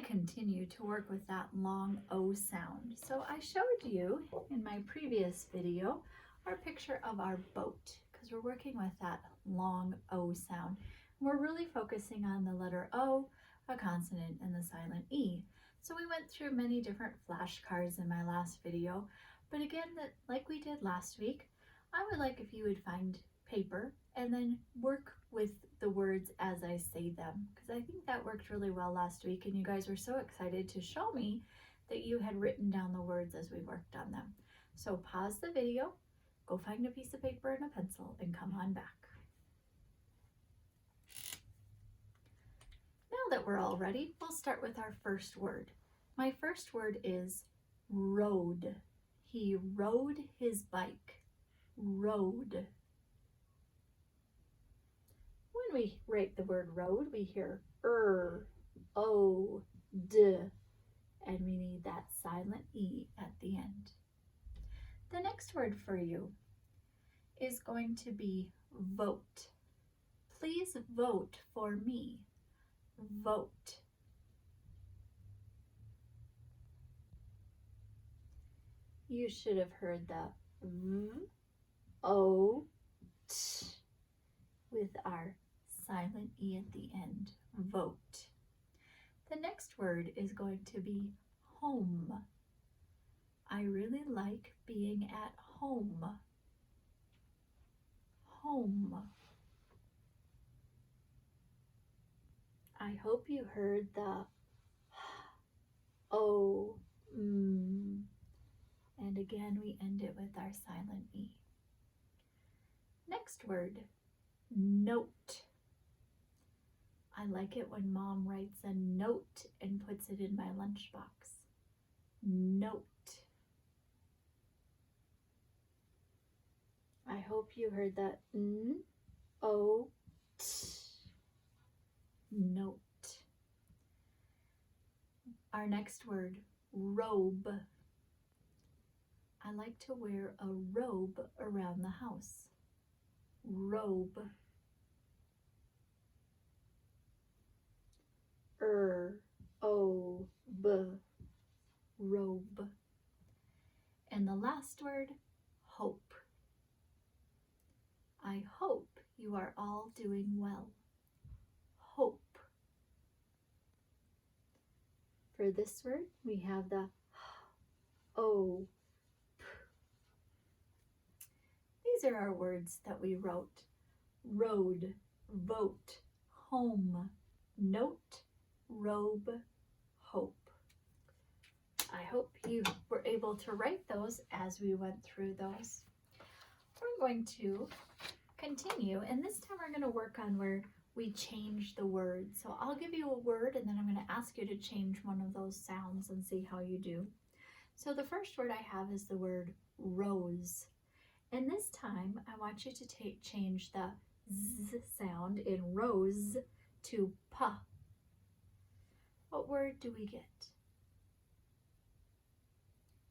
to continue to work with that long O sound. So I showed you in my previous video our picture of our boat because we're working with that long O sound. We're really focusing on the letter O, a consonant, and the silent E. So we went through many different flashcards in my last video, but again, like we did last week, I would like if you would find paper and then work with the words as I say them, because I think that worked really well last week and you guys were so excited to show me that you had written down the words as we worked on them. So pause the video, go find a piece of paper and a pencil, and come on back. Now that we're all ready, we'll start with our first word. My first word is rode. He rode his bike. Rode. When we write the word road, we hear o, d, and we need that silent E at the end. The next word for you is going to be vote. Please vote for me. Vote. You should have heard the v, o, t with our silent E at the end. Vote. The next word is going to be home. I really like being at home. Home. I hope you heard the o, and again we end it with our silent E. Next word, note. I like it when Mom writes a note and puts it in my lunchbox. Note. I hope you heard that n, o, t. Note. Our next word, robe. I like to wear a robe around the house. Robe. O, b, robe. And the last word, hope. I hope you are all doing well. Hope. For this word, we have the o, p. These are our words that we wrote. Road, vote, home, note, robe, hope. I hope you were able to write those as we went through those. We're going to continue, and this time we're going to work on where we change the word. So I'll give you a word and then I'm going to ask you to change one of those sounds and see how you do. So the first word I have is the word rose. And this time I want you to change the z sound in rose to p. What word do we get?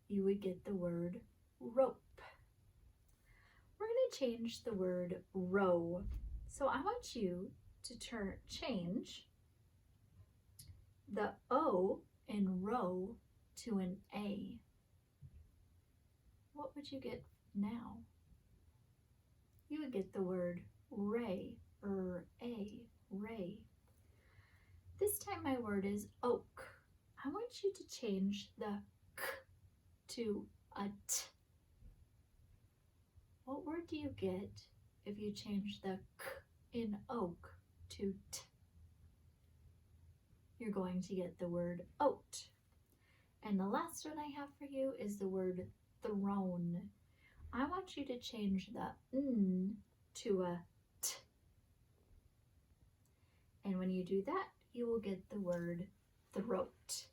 You would get the word rope. We're going to change the word row. So I want you to change the O in row to an A. What would you get now? You would get the word ray, ray. This time my word is oak. I want you to change the k to a t. What word do you get if you change the k in oak to t? You're going to get the word oat. And the last one I have for you is the word throne. I want you to change the n to a t. And when you do that, you will get the word throat.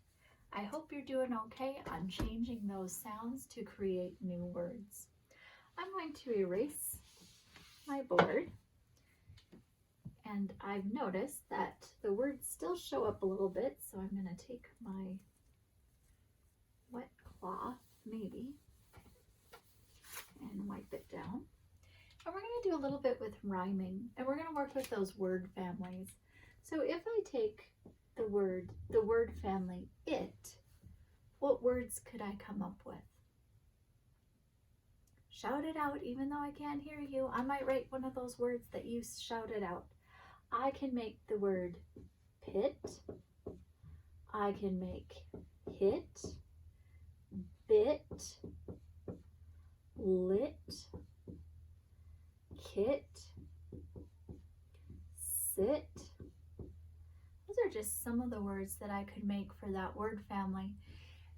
I hope you're doing okay on changing those sounds to create new words. I'm going to erase my board. And I've noticed that the words still show up a little bit, so I'm going to take my wet cloth, maybe, and wipe it down. And we're going to do a little bit with rhyming, and we're going to work with those word families. So if I take the word family it, what words could I come up with? Shout it out, even though I can't hear you. I might write one of those words that you shouted out. I can make the word pit. I can make hit, bit, lit, kit, sit. Those are just some of the words that I could make for that word family.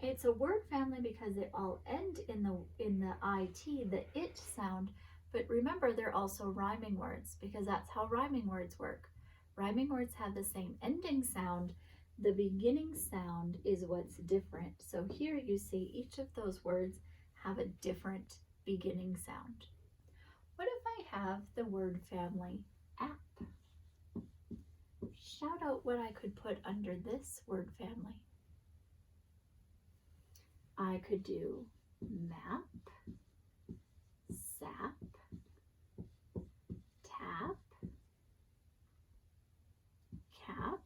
It's a word family because they all end in the IT, the it sound, but remember they're also rhyming words because that's how rhyming words work. Rhyming words have the same ending sound. The beginning sound is what's different. So here you see each of those words have a different beginning sound. What if I have the word family app? Shout out what I could put under this word family. I could do map, sap, tap, cap.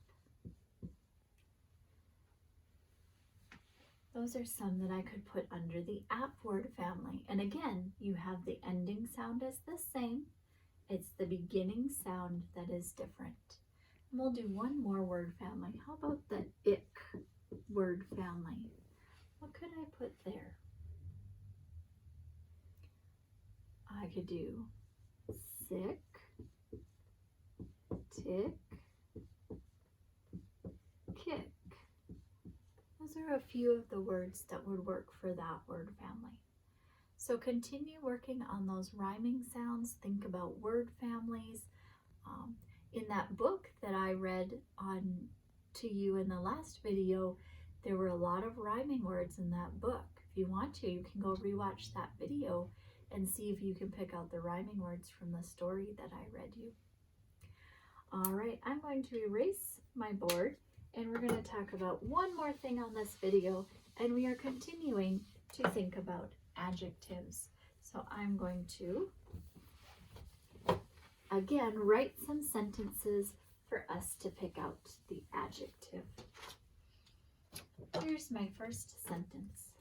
Those are some that I could put under the app word family. And again, you have the ending sound as the same. It's the beginning sound that is different. And we'll do one more word family. How about the ick word family? What could I put there? I could do sick, tick, kick. Those are a few of the words that would work for that word family. So continue working on those rhyming sounds. Think about word families. In that book that I read to you in the last video, there were a lot of rhyming words in that book. If you want to, you can go rewatch that video and see if you can pick out the rhyming words from the story that I read you. All right, I'm going to erase my board and we're going to talk about one more thing on this video, and we are continuing to think about adjectives. So I'm going to, again, write some sentences for us to pick out the adjective. Here's my first sentence.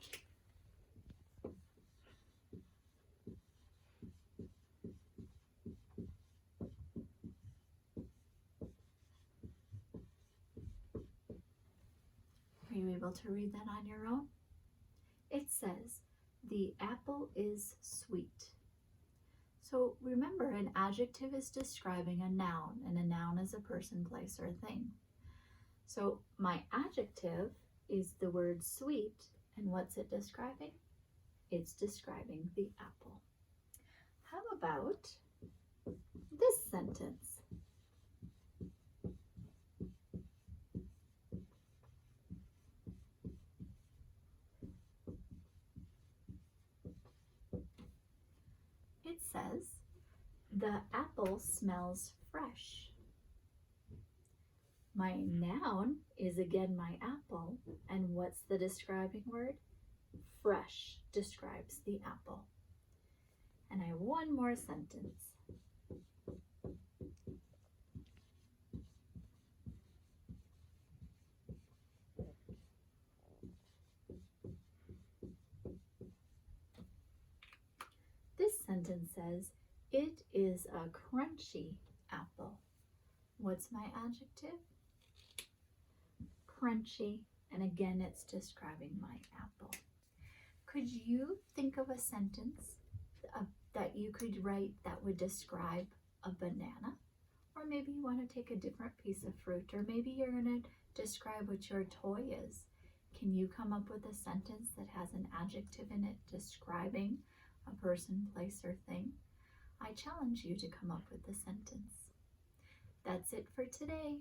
Are you able to read that on your own? It says, the apple is sweet. So remember, an adjective is describing a noun, and a noun is a person, place, or thing. So my adjective is the word sweet, and what's it describing? It's describing the apple. How about this sentence? It says, the apple smells fresh. My noun is again my apple, and what's the describing word? Fresh describes the apple. And I have one more sentence. This sentence says, it is a crunchy apple. What's my adjective? Crunchy, and again it's describing my apple. Could you think of a sentence that you could write that would describe a banana? Or maybe you want to take a different piece of fruit, or maybe you're going to describe what your toy is. Can you come up with a sentence that has an adjective in it describing a person, place, or thing? I challenge you to come up with a sentence. That's it for today.